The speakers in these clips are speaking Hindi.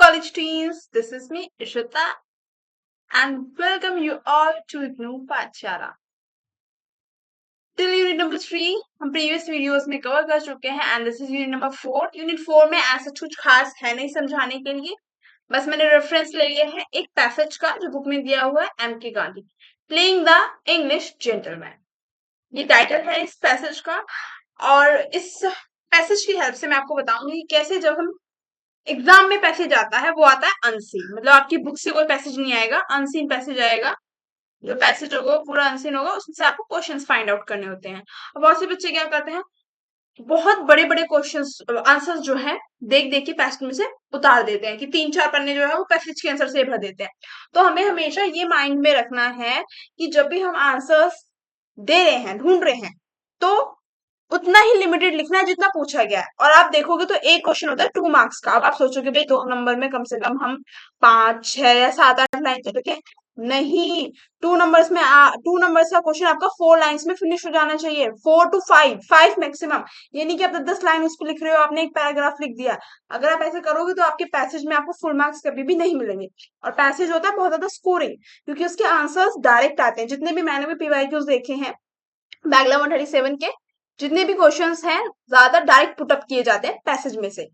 college teens, this is me Ishita and welcome you all to GNU पाठशाला। Till unit number 3 हम previous videos में कवर कर चुके हैं and this is unit number 4। unit 4 में ऐसा कुछ खास है नहीं समझाने के लिए, बस मैंने रेफरेंस ले लिया है एक पैसेज का जो बुक में दिया हुआ है M.K. Gandhi, playing the English gentleman. ये टाइटल है इस पैसेज का और इस पैसेज की हेल्प से मैं आपको बताऊंगी कैसे जब हम एग्जाम में पैसेज आता है वो आता है अनसीन, मतलब आपकी बुक से कोई पैसेज नहीं आएगा, अनसीन पैसेज आएगा। जो पैसेज होगा वो पूरा अनसीन होगा, उससे आपको क्वेश्चंस फाइंड आउट करने होते हैं। अब बहुत से बच्चे क्या करते हैं, बहुत बड़े बड़े क्वेश्चंस आंसर्स जो है देख देख के पैसेज में से उतार देते हैं कि 3-4 पन्ने जो है वो पैसेज के आंसर से भर देते हैं। तो हमें हमेशा ये माइंड में रखना है कि जब भी हम आंसर्स दे रहे हैं, ढूंढ रहे हैं, तो उतना ही लिमिटेड लिखना है जितना पूछा गया है। और आप देखोगे तो एक क्वेश्चन होता है 2 मार्क्स का। अब आप सोचोगे भाई 2 नंबर में कम से कम हम 5, 6 या 7, 8 लाइन तो लिखें। नहीं, 2 नंबर्स में 2 नंबर्स का क्वेश्चन आपका 4 लाइन्स में फिनिश हो जाना चाहिए, 4 to 5 मैक्सिमम। ये नहीं कि आप 10 लाइन उस पर लिख रहे हो, आपने एक पैराग्राफ लिख दिया। अगर आप ऐसे करोगे तो आपके पैसेज में आपको फुल मार्क्स कभी भी नहीं मिलेंगे। और पैसेज होता है बहुत ज्यादा स्कोरिंग, क्योंकि उसके आंसर्स डायरेक्ट आते हैं। जितने भी मैंने भी पीवाईक्यूज देखे हैं बैंगला 137 के, जितने भी क्वेश्चंस हैं ज्यादा डायरेक्ट पुटअप किए जाते हैं पैसेज में से।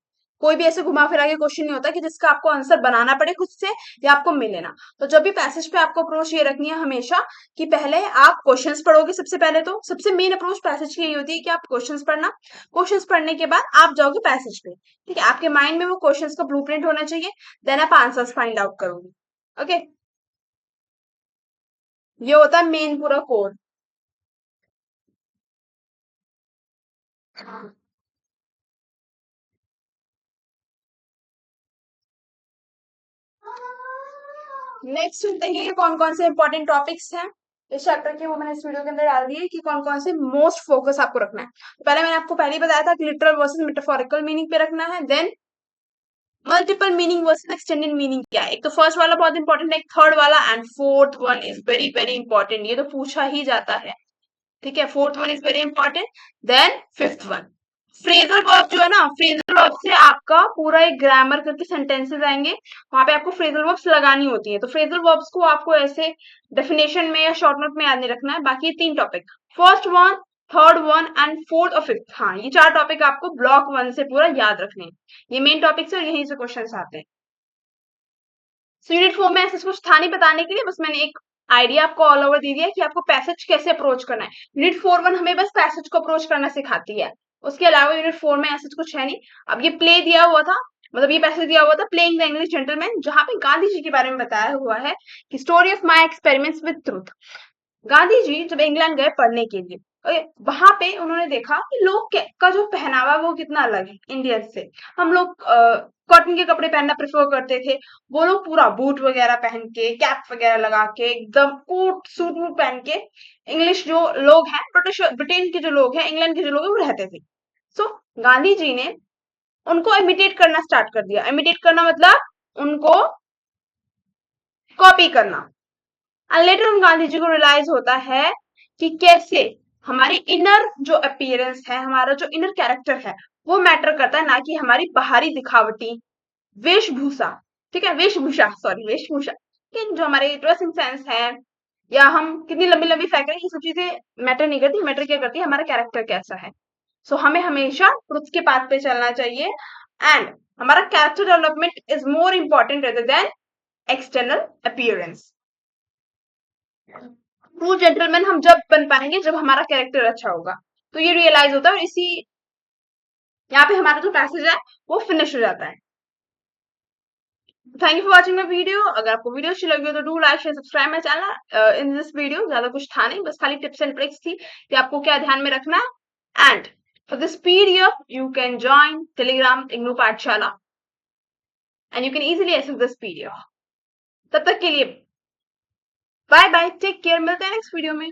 कोई भी ऐसे घुमा फिरा के क्वेश्चन नहीं होता कि जिसका आपको आंसर बनाना पड़े खुद से या आपको मिले ना। तो जब भी पैसेज पे आपको अप्रोच ये रखनी है हमेशा कि पहले आप क्वेश्चंस पढ़ोगे। सबसे पहले तो सबसे मेन अप्रोच पैसेज की यही होती है कि आप क्वेश्चंस पढ़ना, क्वेश्चंस पढ़ने के बाद आप जाओगे पैसेज पे। ठीक है, आपके माइंड में वो क्वेश्चंस का ब्लूप्रिंट होना चाहिए, देन आप आंसर्स फाइंड आउट करोगे। ओके, ये होता है मेन पूरा कोड। नेक्स्ट सुनते हैं कौन कौन से इंपॉर्टेंट टॉपिक्स हैं इस चैप्टर के, वो मैंने इस वीडियो के अंदर डाल दिए कि कौन कौन से मोस्ट फोकस आपको रखना है। तो पहले मैंने आपको पहले ही बताया था कि लिटरल वर्सेस मेटाफोरिकल मीनिंग पे रखना है, then multiple meaning versus extended meaning क्या है। एक तो फर्स्ट वाला बहुत इंपॉर्टेंट है, एक थर्ड वाला, and fourth one is very very important. ये तो पूछा ही जाता है। ठीक है, fourth one is very important. Then fifth one phrasal verb जो है ना, फ्रेजल वर्ब से आपका पूरा एक ग्रामर करके सेंटेंसेस आएंगे, वहां पे आपको फ्रेजल वर्ब्स लगानी होती है। तो फ्रेजल वर्ब्स को आपको ऐसे डेफिनेशन में या शॉर्ट नोट में याद नहीं रखना है। बाकी 3 topic, first one, third one and fourth और फिफ्थ, हाँ ये 4 टॉपिक आपको ब्लॉक 1 से पूरा याद रखने हैं। ये मेन टॉपिक्स है और यहीं से क्वेश्चन आते हैं। यूनिट 4 में ऐसा कुछ था नहीं बताने के लिए, बस मैंने एक आइडिया आपको ऑल ओवर दे दिया कि आपको पैसेज कैसे अप्रोच करना है। यूनिट 4-1 हमें बस पैसेज को अप्रोच करना सिखाती है, उसके अलावा यूनिट 4 में ऐसा कुछ है नहीं। अब ये प्ले दिया हुआ था, मतलब ये पैसेज दिया हुआ था प्लेइंग द इंग्लिश जेंटलमैन, जहां पे गांधी जी के बारे में बताया हुआ है कि story of my experiments with truth. Gandhi ji जब इंग्लैंड गए पढ़ने के लिए, वहां पे उन्होंने देखा कि लोग का जो पहनावा है वो कितना अलग है इंडियन से। हम लोग कॉटन के कपड़े पहनना प्रेफर करते थे, वो लोग पूरा बूट वगैरह पहन के, कैप वगैरह लगा के, एकदम कोट सूट वूट पहन के इंग्लिश जो लोग हैं, ब्रिटेन के जो लोग हैं, इंग्लैंड के जो लोग हैं वो रहते थे। सो गांधी जी ने उनको इमिटेट करना स्टार्ट कर दिया। इमिटेट करना मतलब उनको कॉपी करना। And later on Gandhi ji को रियलाइज होता है कि कैसे हमारी इनर जो अपीयरेंस है, हमारा जो इनर कैरेक्टर है वो मैटर करता है, ना कि हमारी बाहरी दिखावटी वेशभूषा। ठीक है, वेशभूषा, सॉरी वेशभूषा, जो हमारे ड्रेसिंग सेंस है या हम कितनी लंबी लंबी फेंक रहे हैं, ये सब चीजें मैटर नहीं करती। मैटर क्या करती है, हमारा कैरेक्टर कैसा है। सो हमें हमेशा ट्रुथ के पाथ पे चलना चाहिए एंड हमारा character development is more important rather than external appearance. True gentleman हम जब बन पाएंगे जब हमारा कैरेक्टर अच्छा होगा। तो ये रियलाइज होता है और इसी यहाँ पे हमारा जो पैसेज है वो फिनिश हो जाता है। Thank you for watching my video. अगर आपको वीडियो अच्छी लगी हो तो do like share subscribe my channel. In this video ज्यादा कुछ था नहीं, बस खाली टिप्स एंड ट्रिक्स थी कि आपको क्या ध्यान में रखना है। And for this PDF you can join Telegram IGNOU Pathshala and you can easily access this PDF. तब तक के लिए बाय बाय, टेक केयर, मिलते हैं नेक्स्ट वीडियो में।